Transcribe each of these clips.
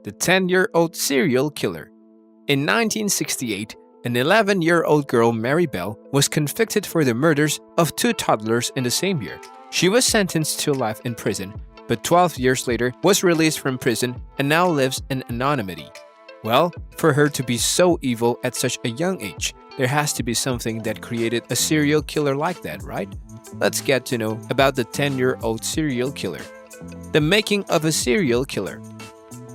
the 10-year-old serial killer. In 1968, an 11-year-old girl, Mary Bell, was convicted for the murders of 2 toddlers in the same year. She was sentenced to life in prison, but 12 years later was released from prison and now lives in anonymity. Well, for her to be so evil at such a young age, there has to be something that created a serial killer like that, right? Let's get to know about the 10-year-old serial killer. The making of a serial killer.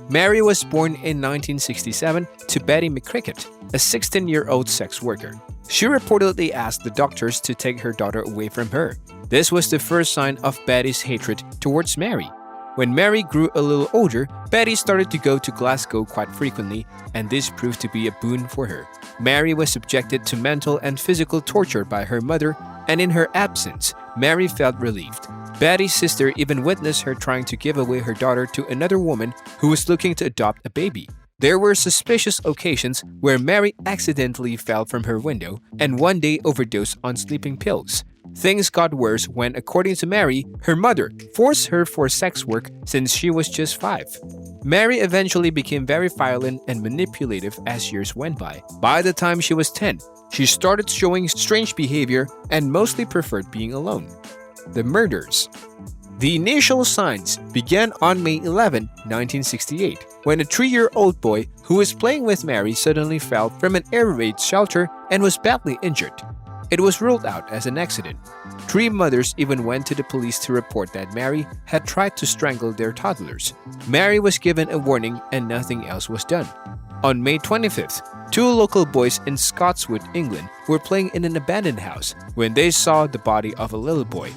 Mary was born in 1967 to Betty McCricket, a 16-year-old sex worker. She reportedly asked the doctors to take her daughter away from her. This was the first sign of Betty's hatred towards Mary. When Mary grew a little older, Betty started to go to Glasgow quite frequently, and this proved to be a boon for her. Mary was subjected to mental and physical torture by her mother, and in her absence, Mary felt relieved. Betty's sister even witnessed her trying to give away her daughter to another woman who was looking to adopt a baby. There were suspicious occasions where Mary accidentally fell from her window and one day overdosed on sleeping pills. Things got worse when, according to Mary, her mother forced her for sex work since she was just 5. Mary eventually became very violent and manipulative as years went by. By the time she was 10, she started showing strange behavior and mostly preferred being alone. The murders. The initial signs began on May 11, 1968, when a 3-year-old boy who was playing with Mary suddenly fell from an air raid shelter and was badly injured. It was ruled out as an accident. 3 mothers even went to the police to report that Mary had tried to strangle their toddlers. Mary was given a warning and nothing else was done. On May 25th, 2 local boys in Scotswood, England, were playing in an abandoned house when they saw the body of a little boy.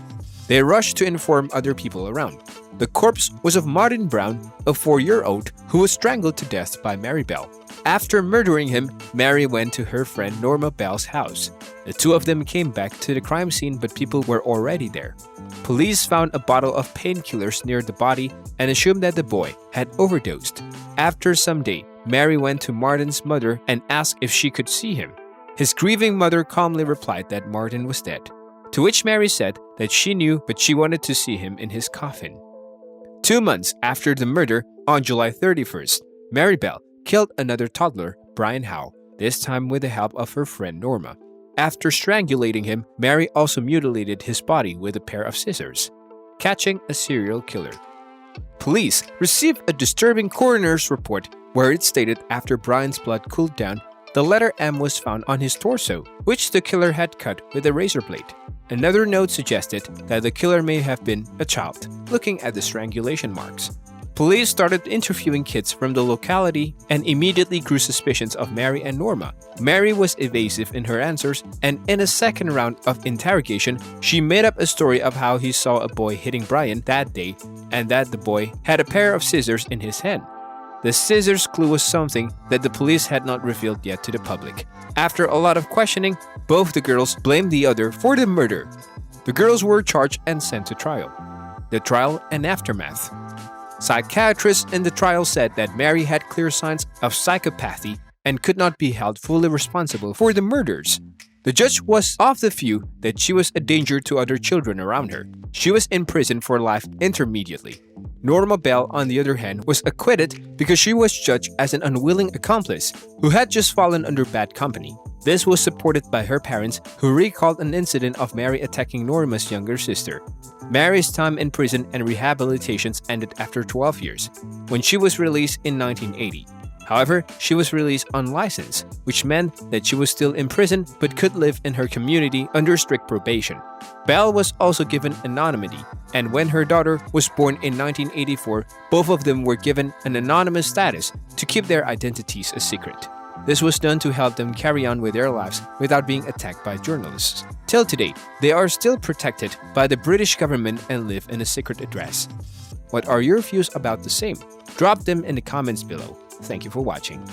They rushed to inform other people around. The corpse was of Martin Brown, a 4-year-old who was strangled to death by Mary Bell. After murdering him, Mary went to her friend Norma Bell's house. The 2 of them came back to the crime scene, but people were already there. Police found a bottle of painkillers near the body and assumed that the boy had overdosed. After some day, Mary went to Martin's mother and asked if she could see him. His grieving mother calmly replied that Martin was dead, to which Mary said that she knew but she wanted to see him in his coffin. 2 months after the murder, on July 31st, Mary Bell killed another toddler, Brian Howe, this time with the help of her friend Norma. After strangulating him, Mary also mutilated his body with a pair of scissors. Catching a serial killer. Police received a disturbing coroner's report where it stated after Brian's blood cooled down, the letter M was found on his torso, which the killer had cut with a razor blade. Another note suggested that the killer may have been a child, looking at the strangulation marks. Police started interviewing kids from the locality and immediately grew suspicions of Mary and Norma. Mary was evasive in her answers, and in a second round of interrogation, she made up a story of how he saw a boy hitting Brian that day and that the boy had a pair of scissors in his hand. The scissors clue was something that the police had not revealed yet to the public. After a lot of questioning, both the girls blamed the other for the murder. The girls were charged and sent to trial. The trial and aftermath. Psychiatrists in the trial said that Mary had clear signs of psychopathy and could not be held fully responsible for the murders. The judge was of the view that she was a danger to other children around her. She was in prison for life intermediately. Norma Bell, on the other hand, was acquitted because she was judged as an unwilling accomplice who had just fallen under bad company. This was supported by her parents, who recalled an incident of Mary attacking Norma's younger sister. Mary's time in prison and rehabilitations ended after 12 years, when she was released in 1980. However, she was released on license, which meant that she was still in prison but could live in her community under strict probation. Bell was also given anonymity, and when her daughter was born in 1984, both of them were given an anonymous status to keep their identities a secret. This was done to help them carry on with their lives without being attacked by journalists. Till today, they are still protected by the British government and live in a secret address. What are your views about the same? Drop them in the comments below. Thank you for watching.